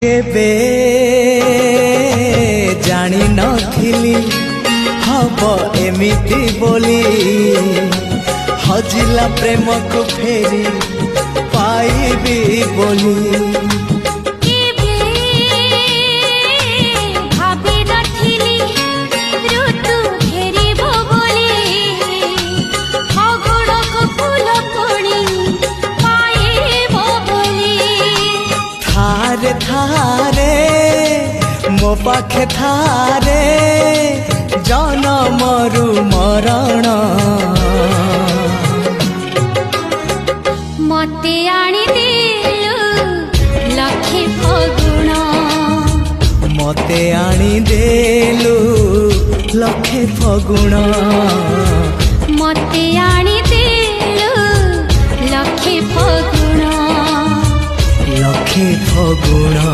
केबे जानी नथिली हब एमिति बोली हजिला प्रेम को फेरी पाइबी बोली थारे मो पाखे थारे जनमरु मरण मते आनी देलु लखे फगुण मते आनी देलु लखे फगुण मते आनी देलु लखे फगुण लखे फगुण।